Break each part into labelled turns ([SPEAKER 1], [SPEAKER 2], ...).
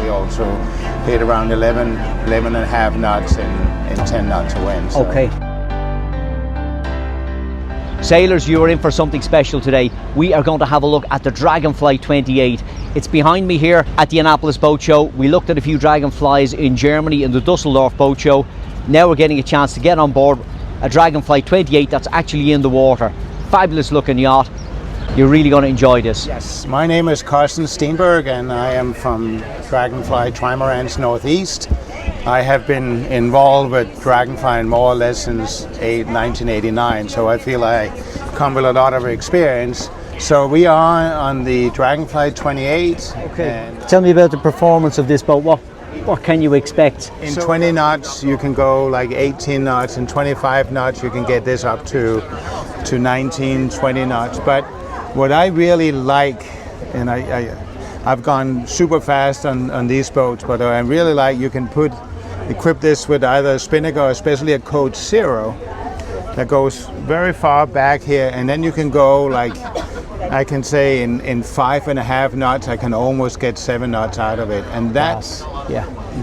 [SPEAKER 1] we also hit around 11 and a half knots in 10 knots of wind. So.
[SPEAKER 2] Okay. Sailors, you are in for something special today. We are going to have a look at the Dragonfly 28. It's behind me here at the Annapolis Boat Show. We looked at a few Dragonflies in Germany in the Dusseldorf Boat Show. Now we're getting a chance to get on board a Dragonfly 28 that's actually in the water. Fabulous looking yacht. You're really going to enjoy this.
[SPEAKER 1] Yes, my name is Carsten Steenberg and I am from Dragonfly Trimarans Northeast. I have been involved with Dragonfly more or less since 1989, so I feel I come with a lot of experience. So we are on the Dragonfly 28.
[SPEAKER 2] Okay. Tell me about the performance of this boat. What can you expect?
[SPEAKER 1] In 20 knots you can go like 18 knots, and 25 knots you can get this up to 19, 20 knots. But what I really like, and I've gone super fast on these boats, but I really like you can equip this with either a spinnaker or especially a Code Zero that goes very far back here, and then you can go like, I can say in 5.5 knots I can almost get 7 knots out of it, and that's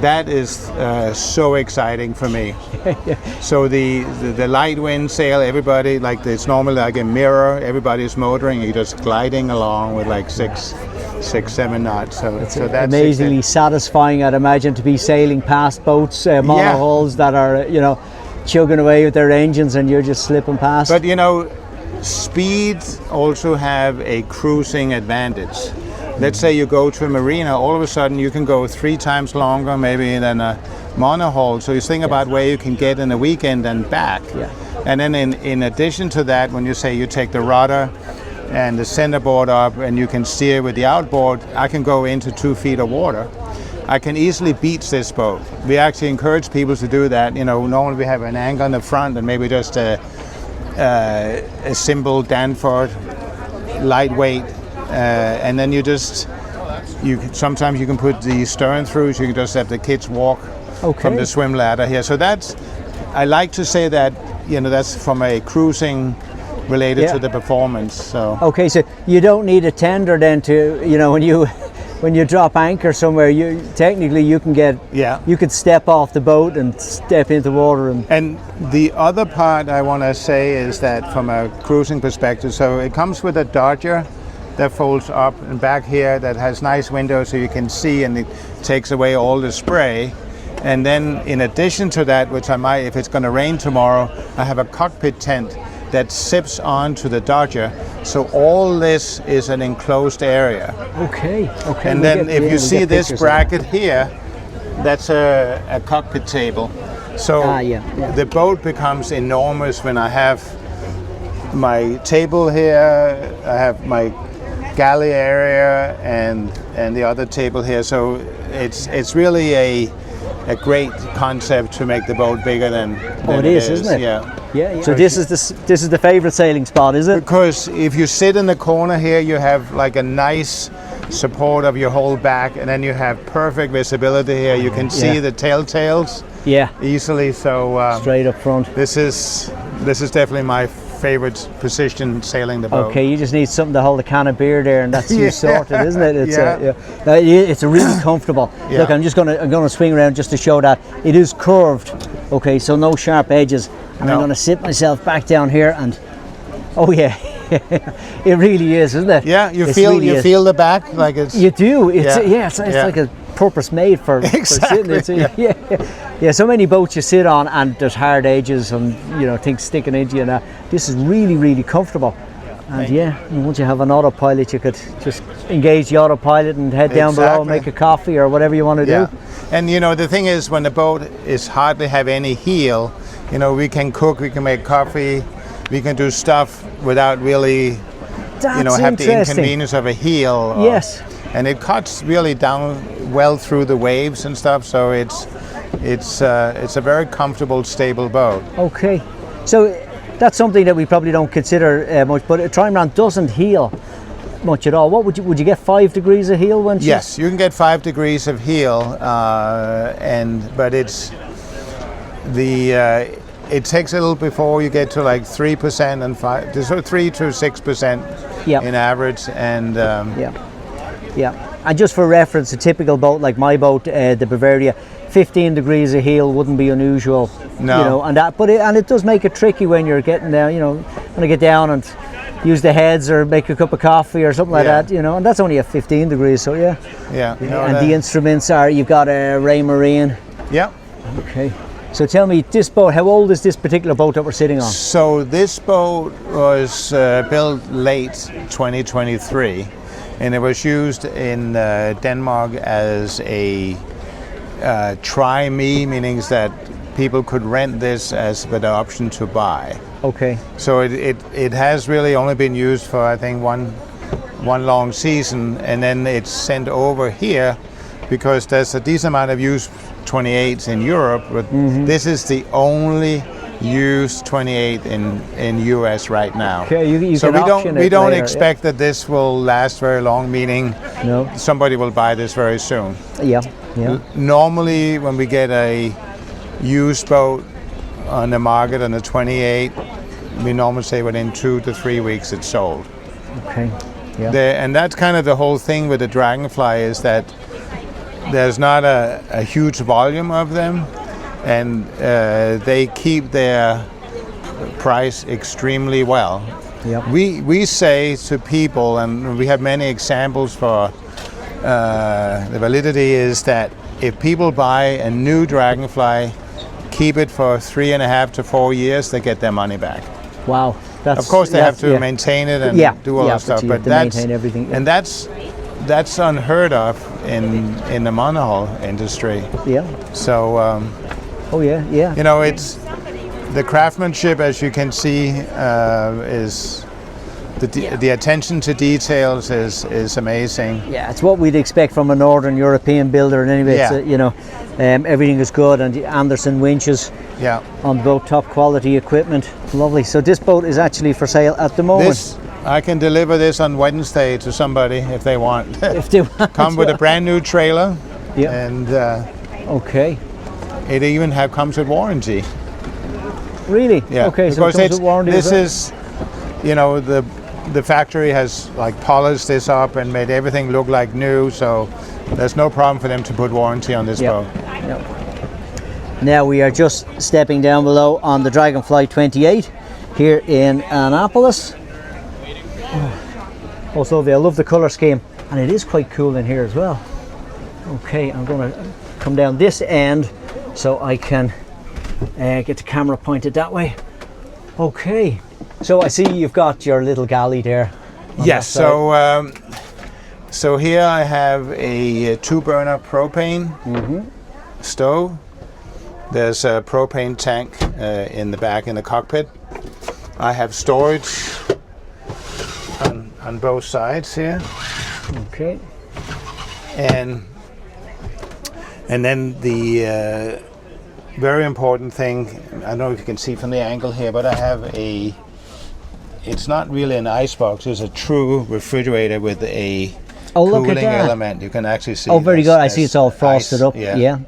[SPEAKER 1] that is so exciting for me. So the light wind sail, everybody, like it's normally like a mirror, everybody's motoring, you're just gliding along with like 6, 7 knots. So that's
[SPEAKER 2] amazingly satisfying, I'd imagine, to be sailing past boats, monohulls that are, you know, chugging away with their engines and you're just slipping past.
[SPEAKER 1] But you know, speed also have a cruising advantage. Let's say you go to a marina, all of a sudden you can go 3 times longer maybe than a monohull. So you think about where you can get in a weekend and back. And then in addition to that, when you say you take the rudder and the centerboard up and you can steer with the outboard, I can go into 2 feet of water. I can easily beach this boat. We actually encourage people to do that. You know, normally we have an anchor on the front and maybe just a simple Danford, lightweight, and then sometimes you can put the stern through, so you can just have the kids walk from the swim ladder here. So I like to say that, you know, that's from a cruising related to the performance. So
[SPEAKER 2] okay, so you don't need a tender then to, you know, when you drop anchor somewhere, you can get you could step off the boat and step into water.
[SPEAKER 1] And the other part I want to say is that from a cruising perspective, so it comes with a Dodger that folds up and back here that has nice windows so you can see, and it takes away all the spray. And then in addition to that, which I might, if it's going to rain tomorrow, I have a cockpit tent that zips onto the Dodger. So all this is an enclosed area.
[SPEAKER 2] Okay.
[SPEAKER 1] And then if you see this bracket here, that's a cockpit table. So the boat becomes enormous when I have my table here, I have my galley area and the other table here. So it's really a great concept to make the boat bigger than
[SPEAKER 2] it is, isn't it?
[SPEAKER 1] Yeah.
[SPEAKER 2] So this is the favorite sailing spot, is it?
[SPEAKER 1] Because if you sit in the corner here, you have like a nice support of your whole back, and then you have perfect visibility here. You can see the telltales easily. So
[SPEAKER 2] straight up front.
[SPEAKER 1] This is definitely my favorite position sailing the boat.
[SPEAKER 2] Okay, you just need something to hold a can of beer there, and that's you sorted, isn't it? It's a really comfortable. Look, I'm gonna swing around just to show that it is curved. Okay, so no sharp edges, and I'm gonna sit myself back down here, and it really is, isn't it?
[SPEAKER 1] Yeah, you feel the back like it's.
[SPEAKER 2] You do. It's like a purpose made for sitting. So many boats you sit on and there's hard edges and, you know, things sticking into you, and this is really, really comfortable. And once you have an autopilot, you could just engage the autopilot and head down below and make a coffee or whatever you want to do.
[SPEAKER 1] And you know, the thing is, when the boat is hardly have any heel, you know, we can cook, we can make coffee, we can do stuff without really have the inconvenience of a heel. And it cuts really down well through the waves and stuff, so it's a very comfortable, stable boat.
[SPEAKER 2] Okay, so that's something that we probably don't consider much, but a trimaran doesn't heel much at all. What would you get 5 degrees of heel when?
[SPEAKER 1] Yes, you can get 5 degrees of heel, but it's it takes a little before you get to like 3% and 5, so 3 to 6% in average, and
[SPEAKER 2] And just for reference, a typical boat like my boat, the Bavaria, 15 degrees of heel wouldn't be unusual.
[SPEAKER 1] No.
[SPEAKER 2] You know, and that, but it does make it tricky when you're getting down. You know, when I get down and use the heads or make a cup of coffee or something like that. You know, and that's only at 15 degrees. So yeah.
[SPEAKER 1] Yeah. You know,
[SPEAKER 2] and the instruments are, you've got a Ray Marine.
[SPEAKER 1] Yeah.
[SPEAKER 2] Okay. So tell me, this boat, how old is this particular boat that we're sitting on?
[SPEAKER 1] So this boat was built late 2023, and it was used in Denmark as a try-me, meaning that people could rent this as with the option to buy.
[SPEAKER 2] Okay.
[SPEAKER 1] So it has really only been used for, I think, one long season, and then it's sent over here because there's a decent amount of used 28s in Europe, but this is the only used 28 in US right now.
[SPEAKER 2] Okay, you
[SPEAKER 1] so
[SPEAKER 2] can
[SPEAKER 1] we don't
[SPEAKER 2] later,
[SPEAKER 1] expect that this will last very long, meaning
[SPEAKER 2] no.
[SPEAKER 1] somebody will buy this very soon.
[SPEAKER 2] Yeah, yeah.
[SPEAKER 1] Normally when we get a used boat on the market on a 28, we normally say within 2 to 3 weeks it's sold.
[SPEAKER 2] Okay. Yeah.
[SPEAKER 1] And that's kind of the whole thing with the Dragonfly, is that there's not a huge volume of them, and they keep their price extremely well.
[SPEAKER 2] Yep.
[SPEAKER 1] We say to people, and we have many examples for the validity, is that if people buy a new Dragonfly, keep it for 3.5 to 4 years, they get their money back.
[SPEAKER 2] Wow.
[SPEAKER 1] Of course, they have to maintain it and do all that stuff, but that's
[SPEAKER 2] maintain everything.
[SPEAKER 1] And that's unheard of in the monohull industry.
[SPEAKER 2] Yeah.
[SPEAKER 1] So.
[SPEAKER 2] Oh yeah, yeah.
[SPEAKER 1] You know, it's the craftsmanship, as you can see, is the attention to details is amazing.
[SPEAKER 2] Yeah, it's what we'd expect from a Northern European builder. And anyway,
[SPEAKER 1] Yeah.
[SPEAKER 2] it's, you know, everything is good, and the Anderson winches.
[SPEAKER 1] Yeah.
[SPEAKER 2] On the boat, top quality equipment. Lovely. So this boat is actually for sale at the moment.
[SPEAKER 1] I can deliver this on Wednesday to somebody if they want.
[SPEAKER 2] If they want.
[SPEAKER 1] Come with a brand new trailer.
[SPEAKER 2] Yeah.
[SPEAKER 1] And
[SPEAKER 2] okay.
[SPEAKER 1] It even comes with warranty.
[SPEAKER 2] Really?
[SPEAKER 1] Yeah.
[SPEAKER 2] Okay.
[SPEAKER 1] Because
[SPEAKER 2] so it comes with warranty.
[SPEAKER 1] this is, you know, the factory has like polished this up and made everything look like new. So there's no problem for them to put warranty on this boat.
[SPEAKER 2] Yep. Now we are just stepping down below on the Dragonfly 28 here in Annapolis. Oh, so lovely. I love the colour scheme, and it is quite cool in here as well. Okay, I'm going to come down this end so I can get the camera pointed that way. Okay, so I see you've got your little galley there.
[SPEAKER 1] Yes, so here I have a 2-burner propane stove. There's a propane tank in the back in the cockpit. I have storage on both sides here.
[SPEAKER 2] Okay.
[SPEAKER 1] And then the very important thing, I don't know if you can see from the angle here, but I have it's not really an ice box, it's a true refrigerator with a cooling element. You can actually see.
[SPEAKER 2] Oh, very good. I see it's all frosted up.
[SPEAKER 1] Yeah.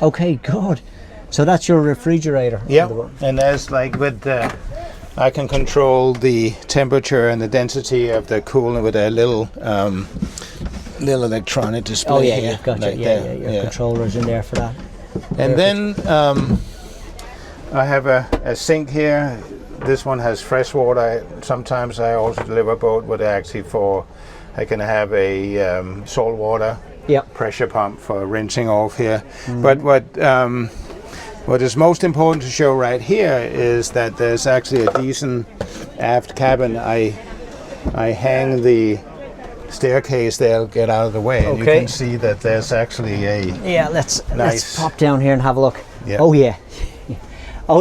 [SPEAKER 2] Okay, good. So that's your refrigerator.
[SPEAKER 1] Yeah, and there's like with I can control the temperature and the density of the coolant with a little electronic display.
[SPEAKER 2] Oh yeah,
[SPEAKER 1] here,
[SPEAKER 2] you've got
[SPEAKER 1] like
[SPEAKER 2] your controllers in there for that.
[SPEAKER 1] And then I have a sink here. This one has fresh water. Sometimes I also deliver a boat with I can have a salt water pressure pump for rinsing off here. But what is most important to show right here is that there's actually a decent aft cabin. I hang the staircase there, get out of the way, and you can see that there's actually a
[SPEAKER 2] let's pop down here and have a look. Oh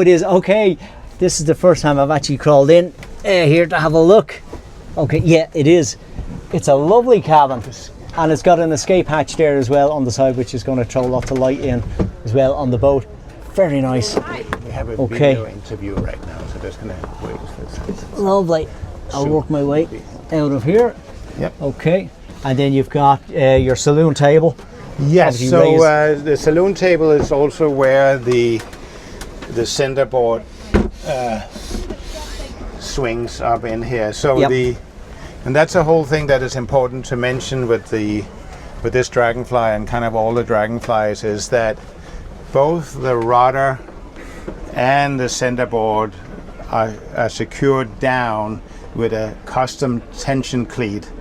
[SPEAKER 2] it is. Okay, this is the first time I've actually crawled in here to have a look. Okay, yeah, it is. It's a lovely cabin, and it's got an escape hatch there as well on the side, which is going to throw lots of light in as well on the boat. Very nice.
[SPEAKER 1] We have a video interview right now, so just going to wait for this.
[SPEAKER 2] Lovely. I'll work my way out of here.
[SPEAKER 1] Yep.
[SPEAKER 2] Okay, and then you've got your saloon table.
[SPEAKER 1] Yes. So the saloon table is also where the centerboard swings up in here. So and that's a whole thing that is important to mention with the with this Dragonfly and kind of all the Dragonflies is that both the rudder and the centerboard are secured down with a custom tension cleat.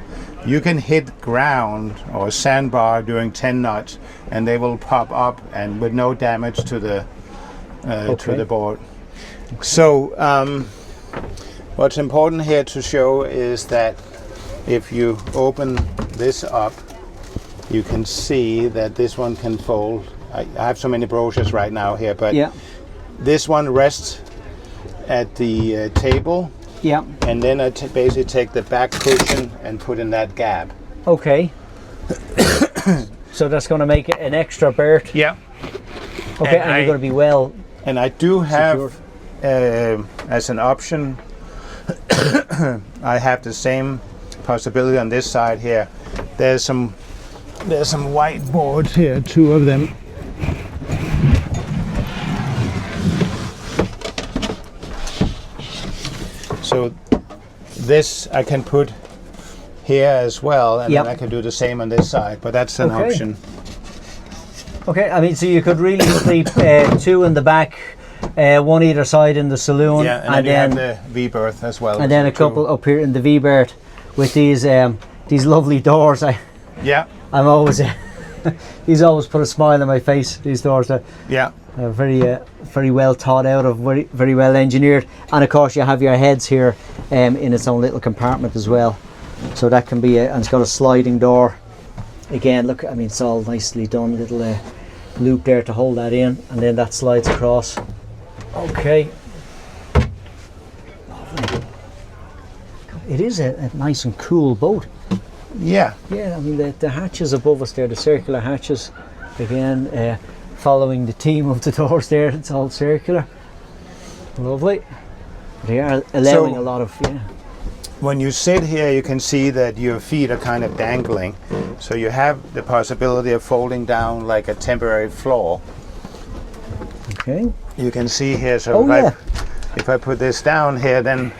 [SPEAKER 1] You can hit ground or sandbar during 10 knots and they will pop up and with no damage to the board. So what's important here to show is that if you open this up, you can see that this one can fold. I have so many brochures right now here, but this one rests at the table.
[SPEAKER 2] Yeah.
[SPEAKER 1] And then I basically take the back cushion and put in that gap.
[SPEAKER 2] Okay. So that's going to make it an extra berth.
[SPEAKER 1] Yeah.
[SPEAKER 2] Okay, and you're going to be well.
[SPEAKER 1] And I do have, as an option, I have the same possibility on this side here. There's some white boards here, 2 of them. So this I can put here as well, and then I can do the same on this side, but that's an option.
[SPEAKER 2] Okay, I mean, so you could really sleep 2 in the back, 1 either side in the saloon.
[SPEAKER 1] Yeah, and then you have the V-berth as well.
[SPEAKER 2] And then a couple up here in the V-berth with these lovely doors. I'm always, these always put a smile on my face, these doors. Very well thought out of, very well engineered, and of course you have your heads here in its own little compartment as well, so that can be and it's got a sliding door again. Look, I mean, it's all nicely done, little loop there to hold that in, and then that slides across. Okay, it is a nice and cool boat.
[SPEAKER 1] Yeah,
[SPEAKER 2] I mean the hatches above us there, the circular hatches again, following the theme of the doors there, it's all circular. Lovely. They are allowing a lot of,
[SPEAKER 1] When you sit here, you can see that your feet are kind of dangling. So you have the possibility of folding down like a temporary floor.
[SPEAKER 2] Okay.
[SPEAKER 1] You can see here, so if I put this down here, then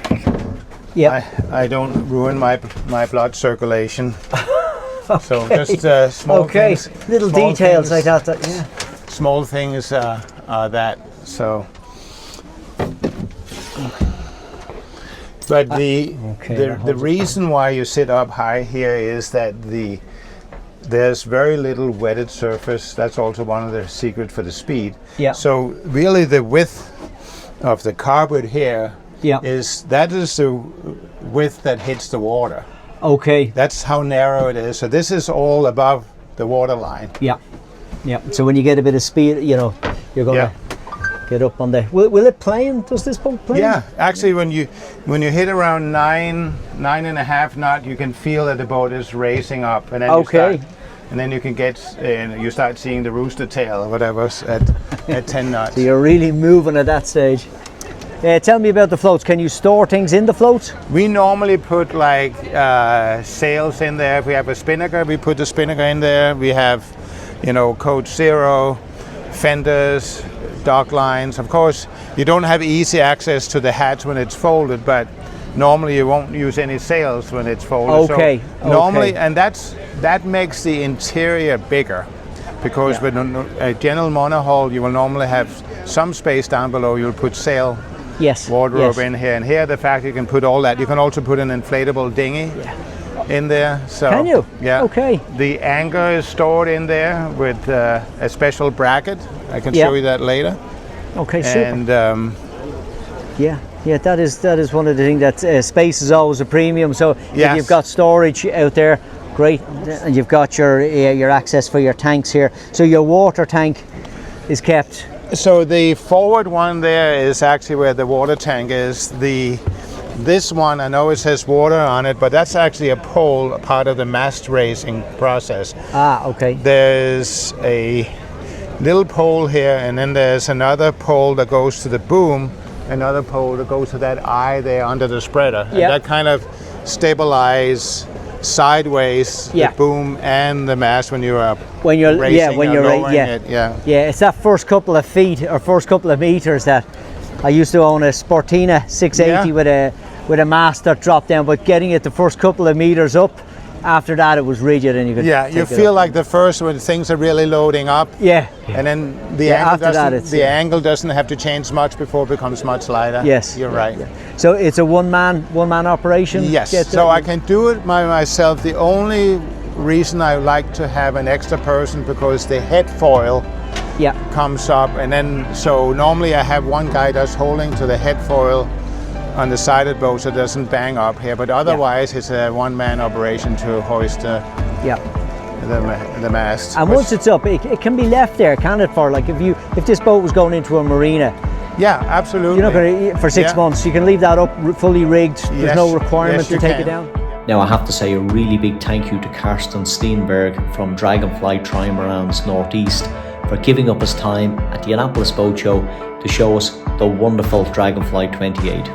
[SPEAKER 1] I don't ruin my blood circulation. So just small things.
[SPEAKER 2] Little
[SPEAKER 1] small
[SPEAKER 2] details
[SPEAKER 1] things,
[SPEAKER 2] like that,
[SPEAKER 1] Small things are that, so. But the reason why you sit up high here is that there's very little wetted surface. That's also one of the secrets for the speed.
[SPEAKER 2] Yeah.
[SPEAKER 1] So really the width of the carpet here is the width that hits the water.
[SPEAKER 2] Okay.
[SPEAKER 1] That's how narrow it is. So this is all above the water line.
[SPEAKER 2] Yeah. So when you get a bit of speed, you're going to get up on the. Will it plane? Does this boat plane?
[SPEAKER 1] Yeah, actually, when you hit around 9.5 knot, you can feel that the boat is racing up, and then you can get you start seeing the rooster tail or whatever at 10 knots.
[SPEAKER 2] So you're really moving at that stage. Tell me about the floats. Can you store things in the floats?
[SPEAKER 1] We normally put like sails in there. If we have a spinnaker, we put the spinnaker in there. We have, Code Zero, fenders, dock lines. Of course, you don't have easy access to the hatch when it's folded, but normally you won't use any sails when it's folded.
[SPEAKER 2] Okay.
[SPEAKER 1] So normally, and that makes the interior bigger, because with a general monohull, you will normally have some space down below. You'll put sail wardrobe in here, and here the fact you can put all that. You can also put an inflatable dinghy in there. So
[SPEAKER 2] can you?
[SPEAKER 1] Yeah.
[SPEAKER 2] Okay.
[SPEAKER 1] The anchor is stored in there with a special bracket. I can show you that later.
[SPEAKER 2] Okay, super.
[SPEAKER 1] And
[SPEAKER 2] that is one of the things that space is always a premium. So if you've got storage out there, great, and you've got your access for your tanks here. So your water tank is kept.
[SPEAKER 1] So the forward one there is actually where the water tank is. This one, I know it says water on it, but that's actually a pole, a part of the mast raising process.
[SPEAKER 2] Okay.
[SPEAKER 1] There's a little pole here, and then there's another pole that goes to the boom, another pole that goes to that eye there under the spreader. And that kind of stabilize sideways the boom and the mast when you're up.
[SPEAKER 2] When you're
[SPEAKER 1] racing it.
[SPEAKER 2] It's that first couple of feet or first couple of meters that I used to own a Sportina 680 with a mast that dropped down, but getting it the first couple of meters up After that, it was rigid, and you could.
[SPEAKER 1] Yeah, you
[SPEAKER 2] take it
[SPEAKER 1] feel
[SPEAKER 2] up.
[SPEAKER 1] like the first when things are really loading up.
[SPEAKER 2] Yeah.
[SPEAKER 1] And then the
[SPEAKER 2] Yeah,
[SPEAKER 1] angle
[SPEAKER 2] after that
[SPEAKER 1] doesn't,
[SPEAKER 2] it's-
[SPEAKER 1] the angle doesn't have to change much before it becomes much lighter.
[SPEAKER 2] Yes.
[SPEAKER 1] You're right.
[SPEAKER 2] Yeah. So it's a one man operation.
[SPEAKER 1] Yes.
[SPEAKER 2] Get
[SPEAKER 1] So
[SPEAKER 2] the-
[SPEAKER 1] I can do it by myself. The only reason I like to have an extra person because the head foil
[SPEAKER 2] Yeah.
[SPEAKER 1] comes up, and then so normally I have one guy that's holding to the head foil on the sided boat so it doesn't bang up here, but otherwise it's a one-man operation to hoist
[SPEAKER 2] Yeah.
[SPEAKER 1] the mast.
[SPEAKER 2] And once it's up, it can be left there, can it? For like if this boat was going into a marina,
[SPEAKER 1] Yeah, absolutely.
[SPEAKER 2] you're not going to for 6
[SPEAKER 1] Yeah.
[SPEAKER 2] months. You can leave that up fully rigged. There's
[SPEAKER 1] Yes,
[SPEAKER 2] no requirement
[SPEAKER 1] yes,
[SPEAKER 2] to
[SPEAKER 1] you
[SPEAKER 2] take
[SPEAKER 1] can.
[SPEAKER 2] it down.
[SPEAKER 3] Now I have to say a really big thank you to Carsten Steenberg from Dragonfly Trimarans Northeast for giving up his time at the Annapolis Boat Show to show us the wonderful Dragonfly 28.